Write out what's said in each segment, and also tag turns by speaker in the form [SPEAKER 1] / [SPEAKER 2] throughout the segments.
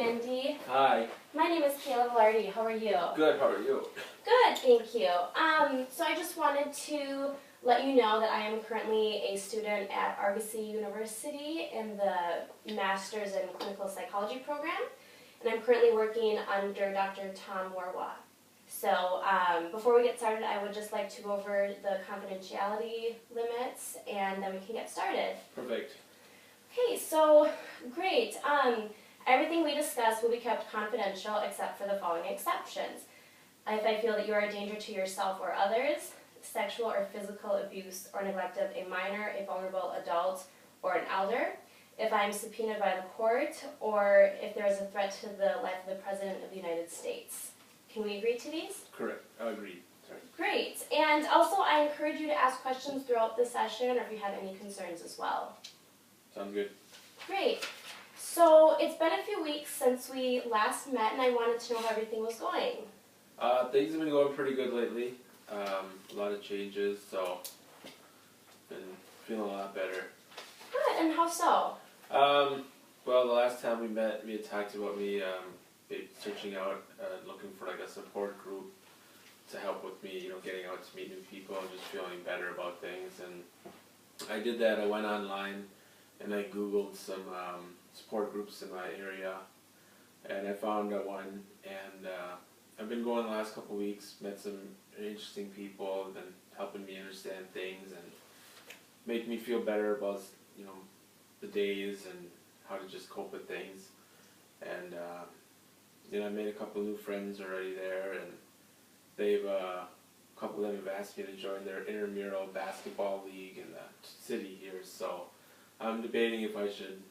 [SPEAKER 1] Andy.
[SPEAKER 2] Hi.
[SPEAKER 1] My name is Kayla Velarde. How are you?
[SPEAKER 2] Good, how are you?
[SPEAKER 1] Good, thank you. So I just wanted to let you know that I am currently a student at Argosy University in the Master's in Clinical Psychology program, and I'm currently working under Dr. Tom Warwa. So before we get started, I would just like to go over the confidentiality limits, and then we can get started.
[SPEAKER 2] Perfect.
[SPEAKER 1] Okay, so great. Everything we discuss will be kept confidential except for the following exceptions. If I feel that you are a danger to yourself or others, sexual or physical abuse or neglect of a minor, a vulnerable adult, or an elder, if I am subpoenaed by the court, or if there is a threat to the life of the President of the United States. Can we agree to these?
[SPEAKER 2] Correct. Agreed. Sorry.
[SPEAKER 1] Great. And also I encourage you to ask questions throughout the session or if you have any concerns as well.
[SPEAKER 2] Sounds good.
[SPEAKER 1] Great. So it's been a few weeks since we last met and I wanted to know how everything was going.
[SPEAKER 2] Things have been going pretty good lately. A lot of changes, so been feeling a lot better.
[SPEAKER 1] Good. And how so?
[SPEAKER 2] Well, the last time we met, we had talked about me searching out, looking for like a support group to help with me, getting out to meet new people and just feeling better about things. And I did that. I went online and I Googled some support groups in my area, and I found one. And I've been going the last couple of weeks, met some interesting people, been helping me understand things and make me feel better about the days and how to just cope with things. And I made a couple of new friends already there, and they've a couple of them have asked me to join their intramural basketball league in the city here. So I'm debating if I should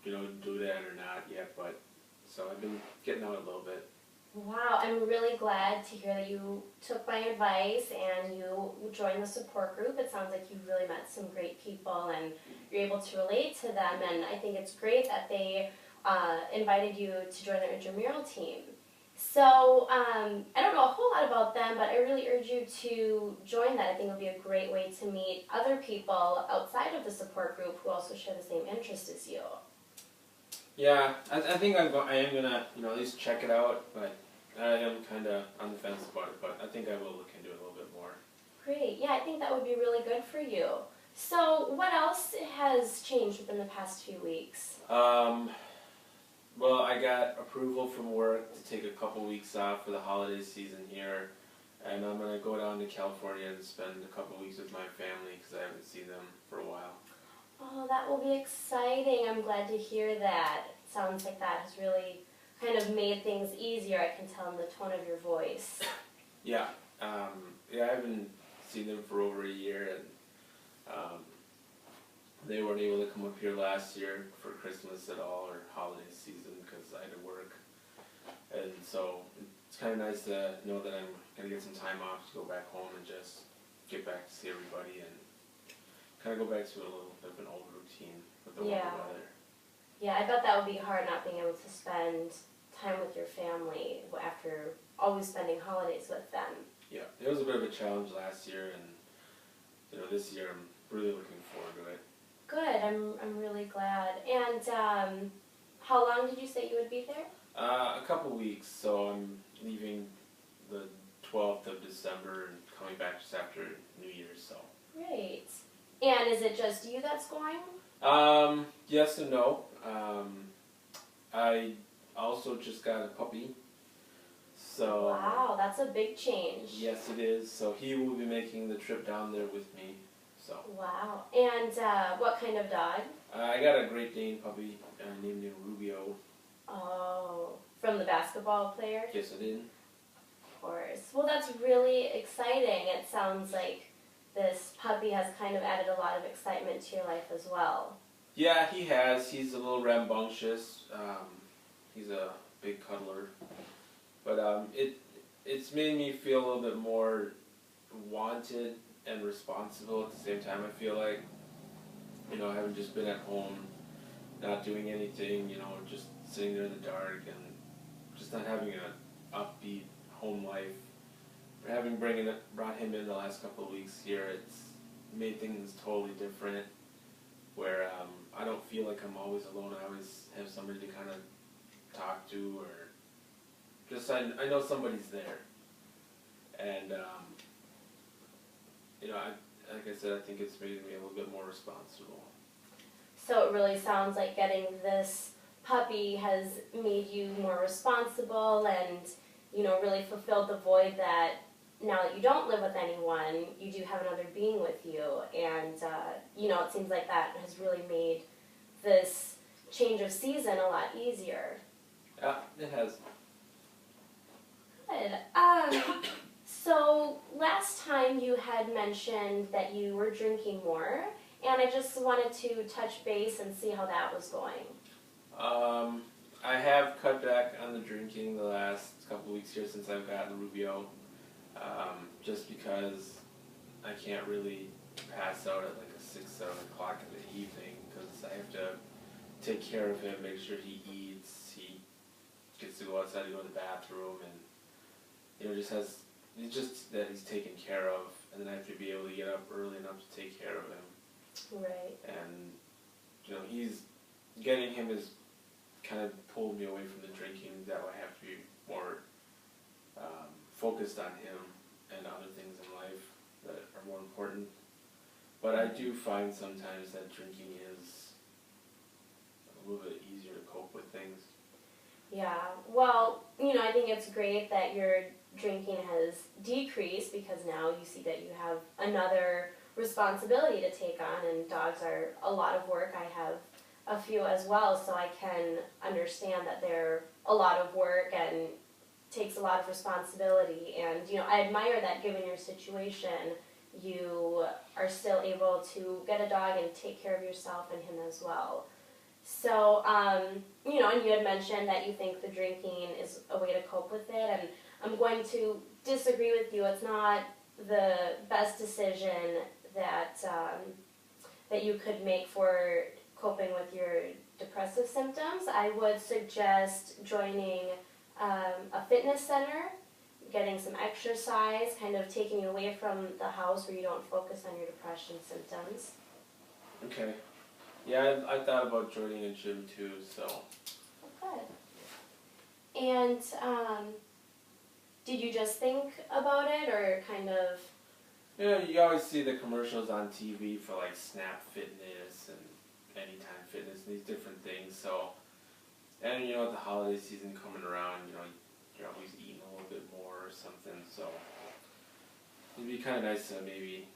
[SPEAKER 2] do that or not yet, but so I've been getting out a little bit.
[SPEAKER 1] Wow, I'm really glad to hear that you took my advice and you joined the support group. It sounds like you really met some great people and you're able to relate to them, and I think it's great that they invited you to join their intramural team. So I don't know a whole lot about them, but I really urge you to join that. I think it would be a great way to meet other people outside of the support group who also share the same interest as you.
[SPEAKER 2] Yeah, I think I am gonna at least check it out, but I am kind of on the fence about it. But I think I will look into it a little bit more.
[SPEAKER 1] Great, yeah, I think that would be really good for you. So what else has changed within the past few weeks?
[SPEAKER 2] Well, I got approval from work to take a couple weeks off for the holiday season here, and I'm gonna go down to California and spend a couple weeks with my family because I haven't seen them for a while.
[SPEAKER 1] Oh, that will be exciting. I'm glad to hear that. It sounds like that has really kind of made things easier. I can tell in the tone of your voice.
[SPEAKER 2] Yeah, I haven't seen them for over a year, and they weren't able to come up here last year for Christmas at all or holiday season because I had to work. And so it's kind of nice to know that I'm going to get some time off to go back home and just get back to see everybody and kind of go back to a little bit of an old routine with the warmer weather.
[SPEAKER 1] Yeah, I bet that would be hard not being able to spend time with your family after always spending holidays with them.
[SPEAKER 2] Yeah, it was a bit of a challenge last year, and this year I'm really looking forward to it.
[SPEAKER 1] Good, I'm really glad. And how long did you say you would be there?
[SPEAKER 2] A couple weeks, so I'm leaving the 12th of December and coming back just after New Year's. So.
[SPEAKER 1] Great. And is it just you that's going?
[SPEAKER 2] Yes and no. I also just got a puppy. So.
[SPEAKER 1] Wow, that's a big change.
[SPEAKER 2] Yes, it is. So he will be making the trip down there with me. So.
[SPEAKER 1] Wow. And what kind of dog?
[SPEAKER 2] I got a Great Dane puppy named Rubio.
[SPEAKER 1] Oh, from the basketball player?
[SPEAKER 2] Yes, I did.
[SPEAKER 1] Of course. Well, that's really exciting. It sounds like this puppy has kind of added a lot of excitement to your life as well.
[SPEAKER 2] Yeah, he has. He's a little rambunctious. He's a big cuddler. But it's made me feel a little bit more wanted and responsible at the same time. I feel like, I haven't just been at home, not doing anything, just sitting there in the dark and just not having an upbeat home life. Having brought him in the last couple of weeks here, it's made things totally different, where I don't feel like I'm always alone. I always have somebody to kind of talk to, or just I know somebody's there. And like I said, I think it's made me a little bit more responsible.
[SPEAKER 1] So it really sounds like getting this puppy has made you more responsible and, really fulfilled the void that now that you don't live with anyone, you do have another being with you. And, it seems like that has really made this change of season a lot easier.
[SPEAKER 2] Yeah, it has.
[SPEAKER 1] Good. So last time you had mentioned that you were drinking more, and I just wanted to touch base and see how that was going.
[SPEAKER 2] I have cut back on the drinking the last couple weeks here since I've gotten Rubio, just because I can't really pass out at like a 6, 7 o'clock in the evening because I have to take care of him, make sure he eats, he gets to go outside to go to the bathroom, and just that he's taken care of, and then I have to be able to get up early enough to take care of him.
[SPEAKER 1] Right.
[SPEAKER 2] And getting him has kind of pulled me away from the drinking. That way I have to be more focused on him and other things in life that are more important. But I do find sometimes that drinking is a little bit easier to cope with things.
[SPEAKER 1] Yeah, well, I think it's great that your drinking has decreased because now you see that you have another responsibility to take on, and dogs are a lot of work. I have a few as well, so I can understand that they're a lot of work and takes a lot of responsibility. And, I admire that given your situation, you are still able to get a dog and take care of yourself and him as well. So, and you had mentioned that you think the drinking is a way to cope with it, and I'm going to disagree with you. It's not the best decision that that you could make for coping with your depressive symptoms. I would suggest joining a fitness center, getting some exercise, kind of taking you away from the house where you don't focus on your depression symptoms.
[SPEAKER 2] Okay. Yeah, I thought about joining a gym too, so.
[SPEAKER 1] Good. And did you just think about it, or kind of?
[SPEAKER 2] You always see the commercials on TV for like Snap Fitness and Anytime Fitness and these different things. So, and with the holiday season coming around, you're always eating a little bit more or something. So, it'd be kind of nice to maybe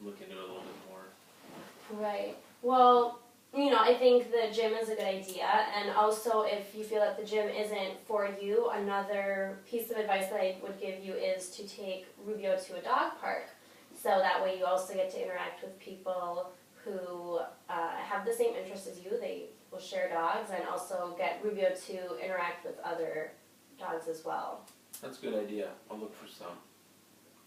[SPEAKER 2] look into it a little bit more.
[SPEAKER 1] Right. Well, I think the gym is a good idea, and also if you feel that the gym isn't for you, another piece of advice that I would give you is to take Rubio to a dog park. So that way you also get to interact with people who have the same interests as you. They will share dogs, and also get Rubio to interact with other dogs as well.
[SPEAKER 2] That's a good idea. I'll look for some.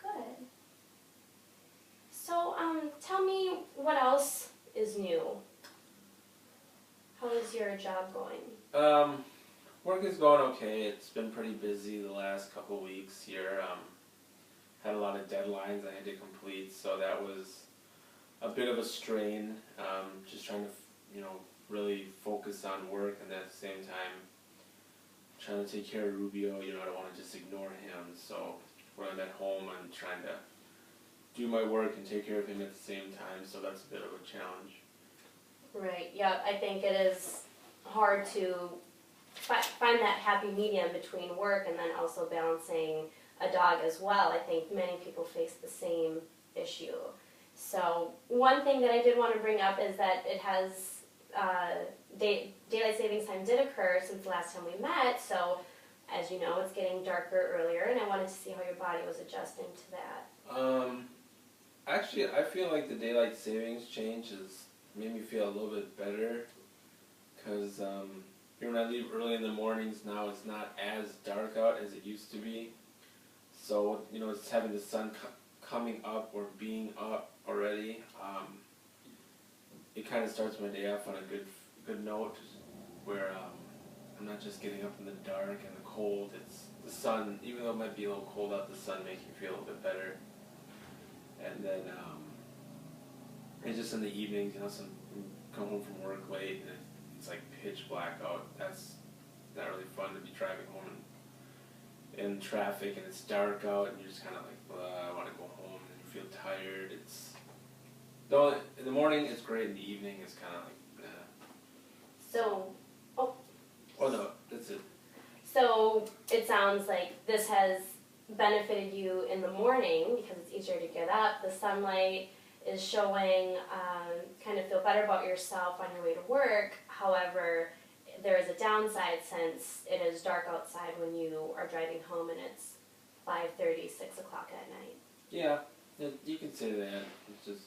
[SPEAKER 1] Good. So tell me what else is new. How is your job going?
[SPEAKER 2] Work is going okay. It's been pretty busy the last couple weeks here. Had a lot of deadlines I had to complete, so that was a bit of a strain. Just trying to, really focus on work, and at the same time trying to take care of Rubio. I don't want to just ignore him. So when I'm at home, I'm trying to do my work and take care of him at the same time. So that's a bit of a challenge.
[SPEAKER 1] Right, yeah, I think it is hard to find that happy medium between work and then also balancing a dog as well. I think many people face the same issue. So one thing that I did want to bring up is that it has, daylight savings time did occur since the last time we met, so as you know, it's getting darker earlier, and I wanted to see how your body was adjusting to that.
[SPEAKER 2] Actually, I feel like the daylight savings change has made me feel a little bit better, because when I leave early in the mornings now, it's not as dark out as it used to be. So, it's having the sun coming up or being up already. It kind of starts my day off on a good note, where I'm not just getting up in the dark and the cold. It's the sun, even though it might be a little cold out, the sun makes me feel a little bit better. And then, and just in the evenings, come home from work late and it's like pitch black out. That's not really fun to be driving home in traffic and it's dark out and you're just kind of like, I want to go home and you feel tired. It's though in the morning it's great. In the evening it's kind of like,
[SPEAKER 1] So,
[SPEAKER 2] oh no, that's it.
[SPEAKER 1] so it sounds like this has benefited you in the morning because it's easier to get up. The sunlight is showing, kind of feel better about yourself on your way to work. However, there is a downside since it is dark outside when you are driving home and it's 5:30, 6 o'clock at night.
[SPEAKER 2] Yeah, you can say that. It's just,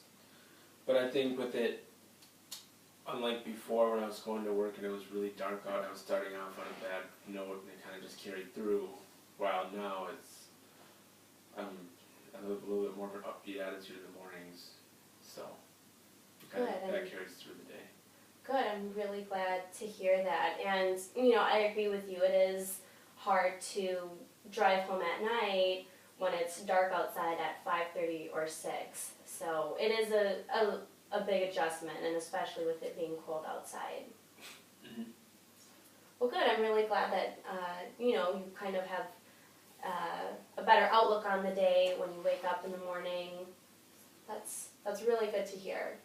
[SPEAKER 2] but I think with it, unlike before when I was going to work and it was really dark out, I was starting off on a bad note and it kind of just carried through. While now I have a little bit more of an upbeat attitude in the mornings, so that carries through the day.
[SPEAKER 1] Good, I'm really glad to hear that. And, I agree with you. It is hard to drive home at night when it's dark outside at 5:30 or 6. So it is a big adjustment, and especially with it being cold outside.
[SPEAKER 2] Mm-hmm.
[SPEAKER 1] Well, good. I'm really glad that, you kind of have a better outlook on the day when you wake up in the morning. That's really good to hear.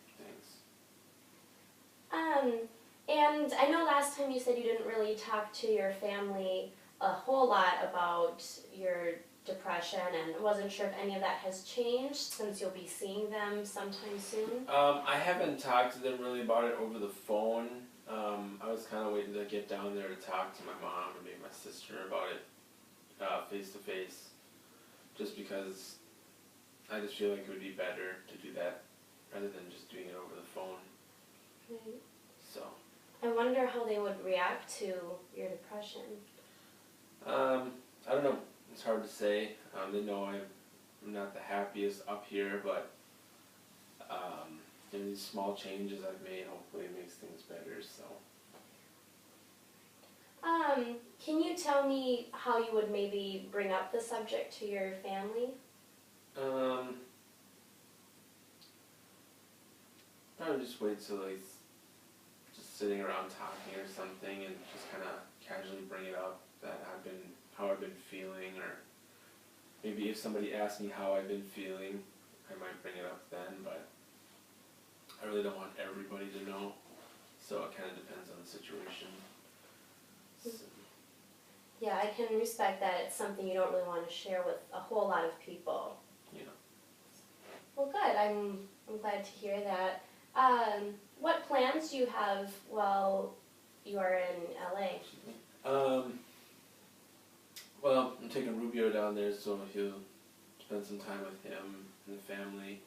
[SPEAKER 1] And I know last time you said you didn't really talk to your family a whole lot about your depression, and I wasn't sure if any of that has changed since you'll be seeing them sometime soon.
[SPEAKER 2] I haven't talked to them really about it over the phone. I was kind of waiting to get down there to talk to my mom and maybe my sister about it face to face, just because I just feel like it would be better to do that rather than just doing it over the phone.
[SPEAKER 1] Right.
[SPEAKER 2] So.
[SPEAKER 1] I wonder how they would react to your depression.
[SPEAKER 2] I don't know. It's hard to say. They know I'm not the happiest up here, but these small changes I've made, hopefully it makes things better. So.
[SPEAKER 1] Can you tell me how you would maybe bring up the subject to your family?
[SPEAKER 2] I would just wait till just sitting around talking or something and just kind of casually bring it up that how I've been feeling, or maybe if somebody asks me how I've been feeling, I might bring it up then, but I really don't want everybody to know, so it kind of depends on the situation. So.
[SPEAKER 1] Yeah, I can respect that it's something you don't really want to share with a whole lot of people.
[SPEAKER 2] Yeah.
[SPEAKER 1] Well, good. I'm glad to hear that. What plans do you have while you are in LA?
[SPEAKER 2] Well, I'm taking Rubio down there, so he'll spend some time with him and the family.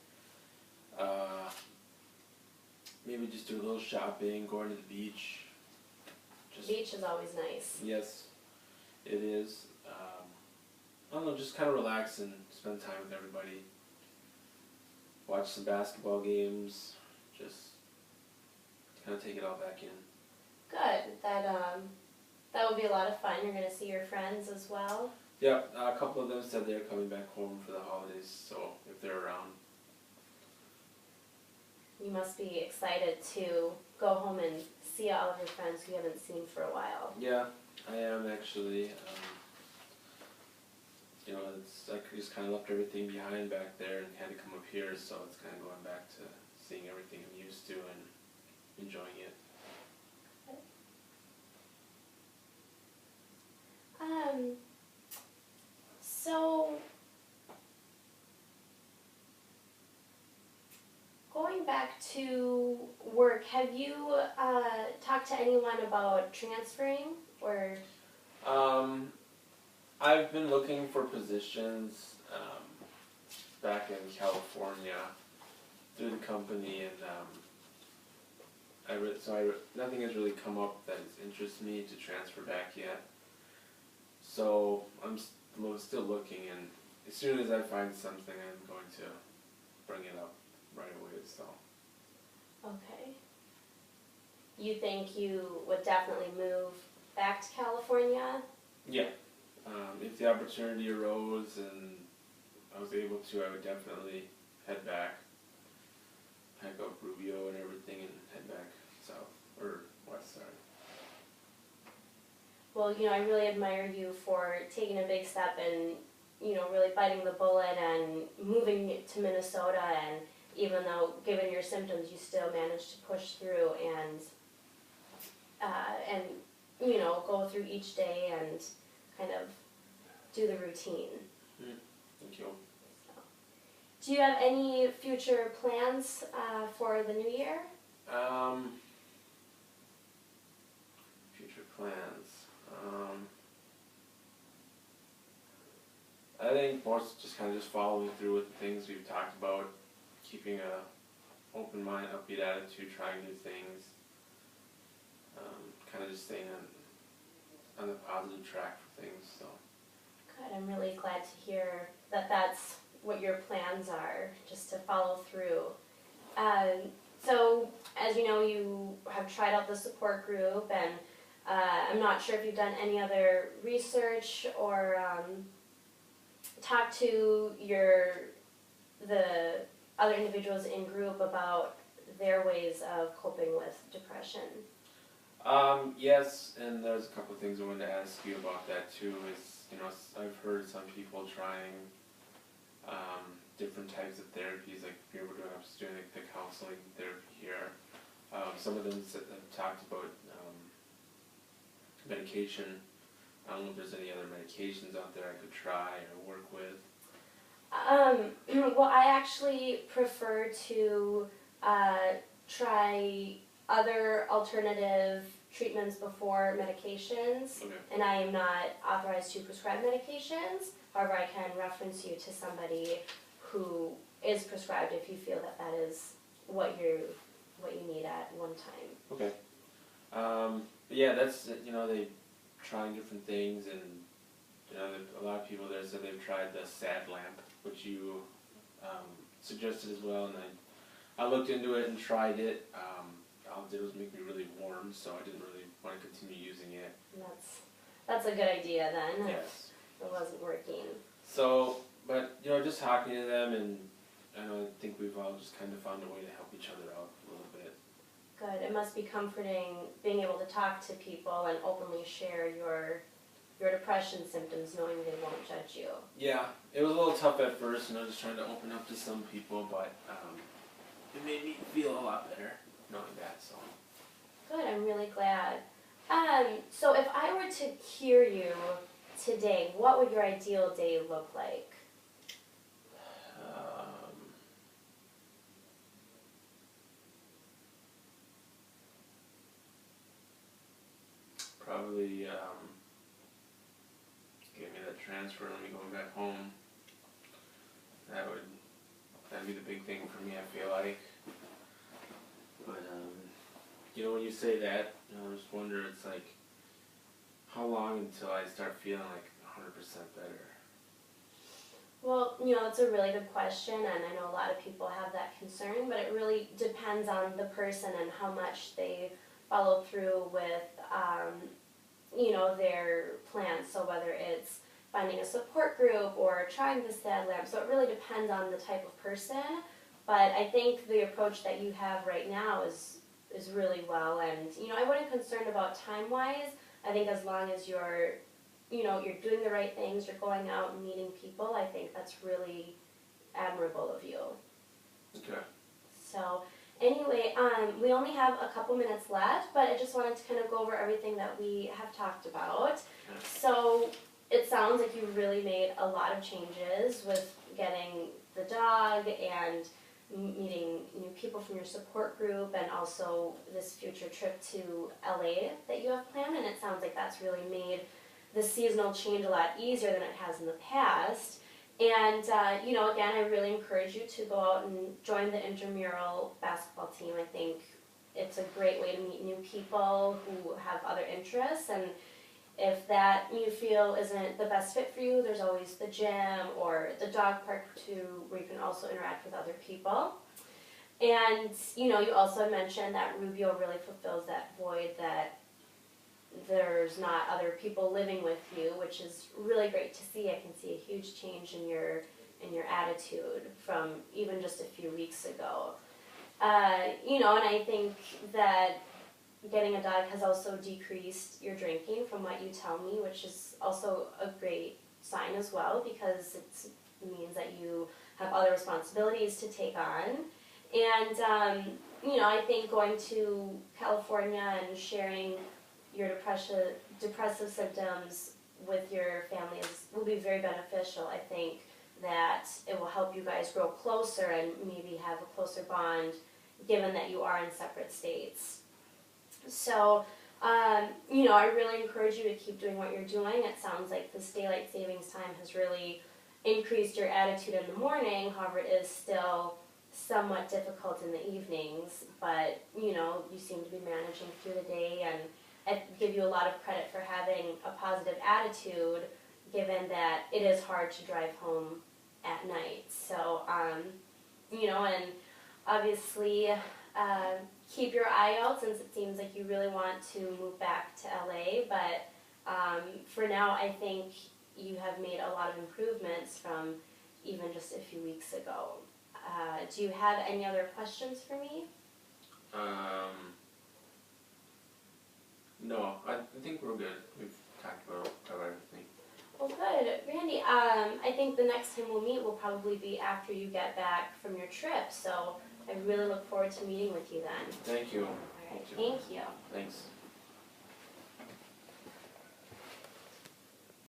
[SPEAKER 2] Maybe just do a little shopping, going to the beach.
[SPEAKER 1] Beach is always nice.
[SPEAKER 2] Yes, it is. I don't know, just kind of relax and spend time with everybody. Watch some basketball games. Just kind of take it all back in.
[SPEAKER 1] Good. That will be a lot of fun. You're going to see your friends as well.
[SPEAKER 2] Yeah, a couple of them said they're coming back home for the holidays, so if they're around.
[SPEAKER 1] You must be excited to go home and see all of your friends who you haven't seen for a while.
[SPEAKER 2] Yeah, I am actually. I just kind of left everything behind back there and had to come up here, so it's kind of going back to seeing everything I'm used to and enjoying it.
[SPEAKER 1] So, going back to work, have you talked to anyone about transferring, or?
[SPEAKER 2] I've been looking for positions back in California through the company, and nothing has really come up that interests me to transfer back yet. So I'm still looking, and as soon as I find something, I'm going to bring it up right away. So.
[SPEAKER 1] Okay. You think you would definitely move back to California?
[SPEAKER 2] Yeah. If the opportunity arose and I was able to, I would definitely head back, pack up Rubio and everything, and head back south, or west, sorry.
[SPEAKER 1] Well, I really admire you for taking a big step and, really biting the bullet and moving to Minnesota. And even though, given your symptoms, you still managed to push through and go through each day and kind of do the routine.
[SPEAKER 2] Thank you.
[SPEAKER 1] Do you have any future plans for the new year?
[SPEAKER 2] Future plans. I think more just kind of just following through with the things we've talked about, keeping a open mind, upbeat attitude, trying new things, kind of just staying on the positive track for things. So.
[SPEAKER 1] Good. I'm really glad to hear that that's what your plans are, just to follow through. So, as you know, you have tried out the support group, and I'm not sure if you've done any other research or talked to the other individuals in group about their ways of coping with depression.
[SPEAKER 2] Yes, and there's a couple of things I wanted to ask you about that too. I've heard some people trying different types of therapies, like we were doing, I was doing the counseling therapy here. Some of them have talked about medication. I don't know if there's any other medications out there I could try or work with.
[SPEAKER 1] Well, I actually prefer to try other alternative treatments before medications,
[SPEAKER 2] Okay.
[SPEAKER 1] and I am not authorized to prescribe medications. However, I can reference you to somebody who is prescribed if you feel that that is what you need at one time.
[SPEAKER 2] Okay. But yeah, that's they trying different things, and a lot of people there said they've tried the SAD lamp, which you suggested as well, and I looked into it and tried it. All it did was make me really warm, so I didn't really want to continue using it.
[SPEAKER 1] And that's a good idea then.
[SPEAKER 2] Yes.
[SPEAKER 1] It wasn't working.
[SPEAKER 2] So, but just talking to them, and I think we've all just kind of found a way to help each other out a little bit.
[SPEAKER 1] Good. It must be comforting being able to talk to people and openly share your depression symptoms, knowing they won't judge you.
[SPEAKER 2] Yeah, it was a little tough at first, just trying to open up to some people, but it made me feel a lot better knowing that. So.
[SPEAKER 1] Good. I'm really glad. So if I were to hear you today, what would your ideal day look like?
[SPEAKER 2] Probably get me that transfer and let me go back home. That'd be the big thing for me, I feel like. But when you say that, I just wonder, it's like, how long until I start feeling like 100% better?
[SPEAKER 1] Well, it's a really good question, and I know a lot of people have that concern, but it really depends on the person and how much they follow through with, their plans. So whether it's finding a support group or trying the SAD lamp, so it really depends on the type of person. But I think the approach that you have right now is really well, and I wasn't concerned about time-wise. I think as long as you're doing the right things, you're going out and meeting people, I think that's really admirable of you.
[SPEAKER 2] Okay.
[SPEAKER 1] So anyway, we only have a couple minutes left, but I just wanted to kind of go over everything that we have talked about.
[SPEAKER 2] Okay.
[SPEAKER 1] So it sounds like you really made a lot of changes with getting the dog and meeting new people from your support group, and also this future trip to LA that you have planned, and it sounds like that's really made the seasonal change a lot easier than it has in the past. And, again, I really encourage you to go out and join the intramural basketball team. I think it's a great way to meet new people who have other interests, and if that you feel isn't the best fit for you, there's always the gym or the dog park too, where you can also interact with other people. And, you also mentioned that Rubio really fulfills that void that there's not other people living with you, which is really great to see. I can see a huge change in your attitude from even just a few weeks ago. And I think that getting a dog has also decreased your drinking from what you tell me, which is also a great sign as well, because it means that you have other responsibilities to take on. And I think going to California and sharing your depressive symptoms with your family will be very beneficial. I think that it will help you guys grow closer and maybe have a closer bond, given that you are in separate states. So, I really encourage you to keep doing what you're doing. It sounds like this daylight savings time has really increased your attitude in the morning. However, it is still somewhat difficult in the evenings, but you seem to be managing through the day, and I give you a lot of credit for having a positive attitude, given that it is hard to drive home at night. So, and obviously, keep your eye out, since it seems like you really want to move back to LA, but for now I think you have made a lot of improvements from even just a few weeks ago. Do you have any other questions for me?
[SPEAKER 2] No, I think we're good. We've talked about everything.
[SPEAKER 1] Well, good. Randy, I think the next time we'll meet will probably be after you get back from your trip, so I really look forward to meeting with you then.
[SPEAKER 2] Thank you.
[SPEAKER 1] All right, thank you.
[SPEAKER 2] Thanks.